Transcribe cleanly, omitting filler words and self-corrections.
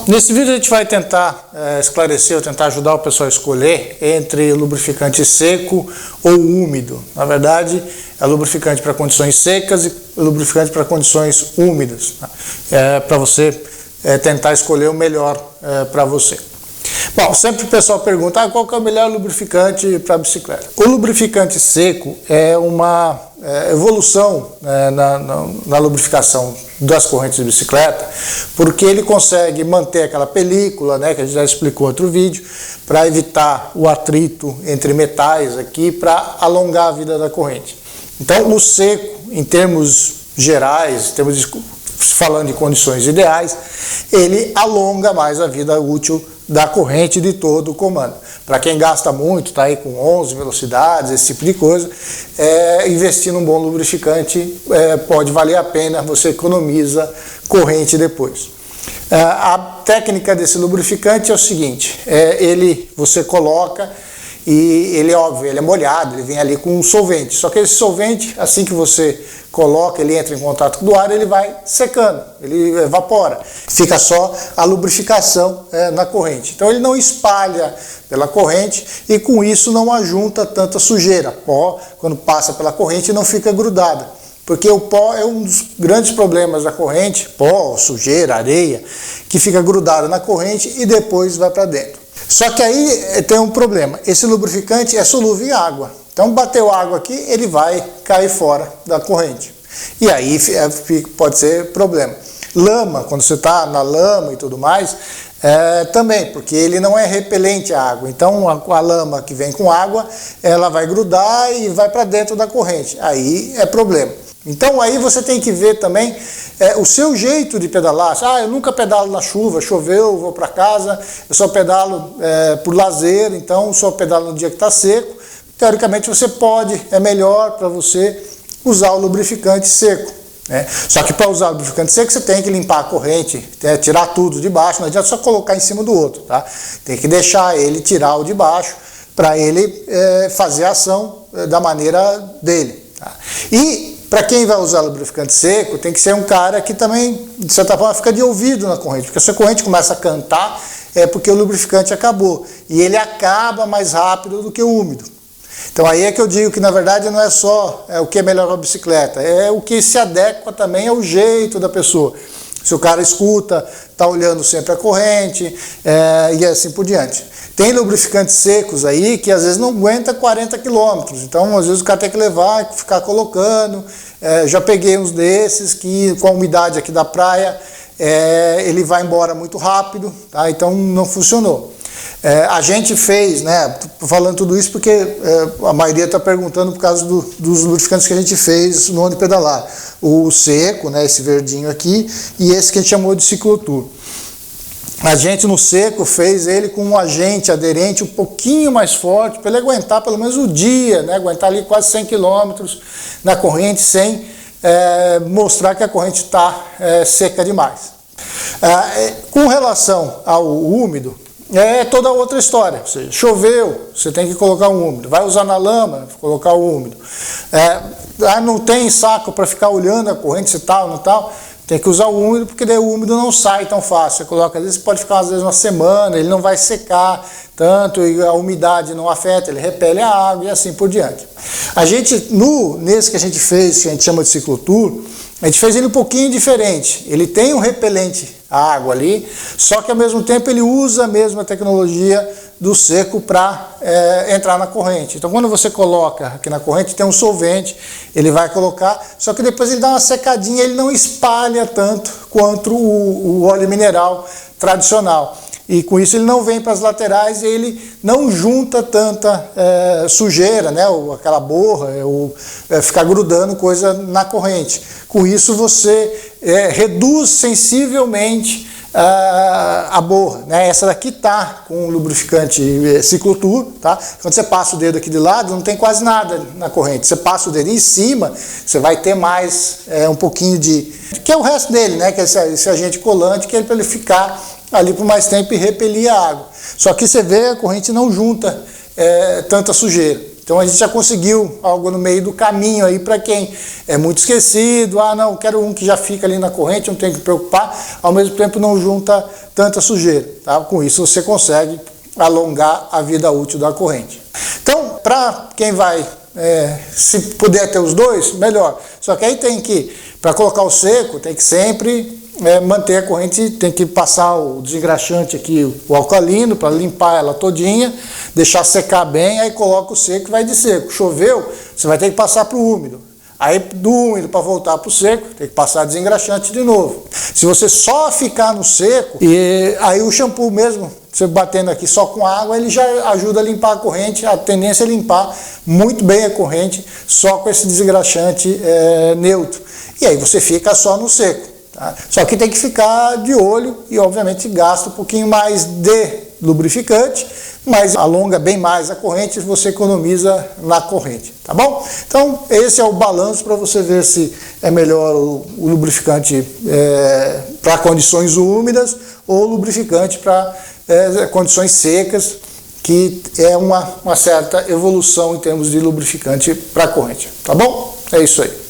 Nesse vídeo a gente vai tentar esclarecer ou tentar ajudar o pessoal a escolher entre lubrificante seco ou úmido. Na verdade, é lubrificante para condições secas e lubrificante para condições úmidas, tá? Para você tentar escolher o melhor para você. Bom, sempre o pessoal pergunta qual que é o melhor lubrificante para bicicleta. O lubrificante seco é uma evolução na lubrificação das correntes de bicicleta, porque ele consegue manter aquela película, que a gente já explicou em outro vídeo, para evitar o atrito entre metais aqui, para alongar a vida da corrente. Então, o seco, em termos gerais, falando de condições ideais, ele alonga mais a vida útil da corrente de todo o comando. Para quem gasta muito, está aí com 11 velocidades, esse tipo de coisa, investir num bom lubrificante pode valer a pena, você economiza corrente depois. A técnica desse lubrificante é o seguinte, você coloca e ele, óbvio, ele é molhado, ele vem ali com um solvente, só que esse solvente, assim que você coloca, ele entra em contato com o ar, ele vai secando, ele evapora, fica só a lubrificação na corrente. Então ele não espalha pela corrente e com isso não ajunta tanta sujeira. Pó, quando passa pela corrente, não fica grudada, porque o pó é um dos grandes problemas da corrente, pó, sujeira, areia, que fica grudada na corrente e depois vai para dentro. Só que aí tem um problema, esse lubrificante é solúvel em água. Então bateu água aqui, ele vai cair fora da corrente. E aí pode ser problema. Lama, quando você está na lama e tudo mais, também, porque ele não é repelente à água. Então a lama que vem com água, ela vai grudar e vai para dentro da corrente. Aí é problema. Então aí você tem que ver também o seu jeito de pedalar. Eu nunca pedalo na chuva, choveu, vou para casa, eu só pedalo por lazer, então só pedalo no dia que está seco. Teoricamente é melhor para você usar o lubrificante seco. Só que para usar o lubrificante seco você tem que limpar a corrente, tirar tudo de baixo, não adianta só colocar em cima do outro, tá? Tem que deixar ele tirar o de baixo para ele fazer a ação da maneira dele. Tá? E para quem vai usar lubrificante seco, tem que ser um cara que também, de certa forma, fica de ouvido na corrente, porque se a corrente começa a cantar, é porque o lubrificante acabou, e ele acaba mais rápido do que o úmido. Então aí é que eu digo que na verdade não é só o que é melhor para a bicicleta, é o que se adequa também ao jeito da pessoa. Se o cara escuta, está olhando sempre a corrente e assim por diante. Tem lubrificantes secos aí que às vezes não aguenta 40 km, então às vezes o cara tem que levar e ficar colocando. Já peguei uns desses que com a umidade aqui da praia ele vai embora muito rápido, tá? Então não funcionou. A gente fez, falando tudo isso porque a maioria está perguntando por causa dos lubrificantes que a gente fez no Onde Pedalar. O seco, esse verdinho aqui, e esse que a gente chamou de Ciclotur. A gente no seco fez ele com um agente aderente um pouquinho mais forte, para ele aguentar pelo menos o dia, aguentar ali quase 100 km na corrente sem mostrar que a corrente está seca demais. Com relação ao úmido, é toda outra história. Ou seja, choveu, você tem que colocar um úmido. Vai usar na lama, colocar o úmido. Não tem saco para ficar olhando a corrente se tal, não tal. Tem que usar o úmido, porque daí o úmido não sai tão fácil. Você coloca, às vezes pode ficar às vezes uma semana, ele não vai secar tanto, e a umidade não afeta, ele repele a água e assim por diante. A gente, nesse que a gente fez, que a gente chama de Ciclotur, a gente fez ele um pouquinho diferente. Ele tem um repelente à água ali, só que ao mesmo tempo ele usa a mesma tecnologia do seco para entrar na corrente. Então quando você coloca aqui na corrente, tem um solvente, ele vai colocar, só que depois ele dá uma secadinha, ele não espalha tanto quanto o óleo mineral tradicional. E com isso ele não vem para as laterais e ele não junta tanta sujeira, ou aquela borra, ou ficar grudando coisa na corrente. Com isso você reduz sensivelmente a borra. Essa daqui está com o lubrificante Ciclotur, tá? Quando você passa o dedo aqui de lado, não tem quase nada na corrente. Você passa o dedo em cima, você vai ter mais um pouquinho que é o resto dele, que é esse agente colante, que é para ele ficar ali por mais tempo e repelir a água. Só que você vê, a corrente não junta tanta sujeira. Então a gente já conseguiu algo no meio do caminho aí para quem é muito esquecido, não, quero um que já fica ali na corrente, não tem que preocupar, ao mesmo tempo não junta tanta sujeira, tá? Com isso você consegue alongar a vida útil da corrente. Então, para quem vai, se puder ter os dois, melhor. Só que aí tem que, para colocar o seco, tem que sempre manter a corrente, tem que passar o desengraxante aqui, o alcalino, para limpar ela todinha, deixar secar bem, aí coloca o seco e vai de seco. Choveu, você vai ter que passar para o úmido. Aí do úmido para voltar para o seco, tem que passar desengraxante de novo. Se você só ficar no seco, e aí o shampoo mesmo, você batendo aqui só com água, ele já ajuda a limpar a corrente, a tendência é limpar muito bem a corrente só com esse desengraxante neutro. E aí você fica só no seco. Tá? Só que tem que ficar de olho e obviamente gasta um pouquinho mais de lubrificante, mas alonga bem mais a corrente e você economiza na corrente, tá bom? Então esse é o balanço para você ver se é melhor o lubrificante para condições úmidas ou lubrificante para condições secas, que é uma certa evolução em termos de lubrificante para a corrente, tá bom? É isso aí.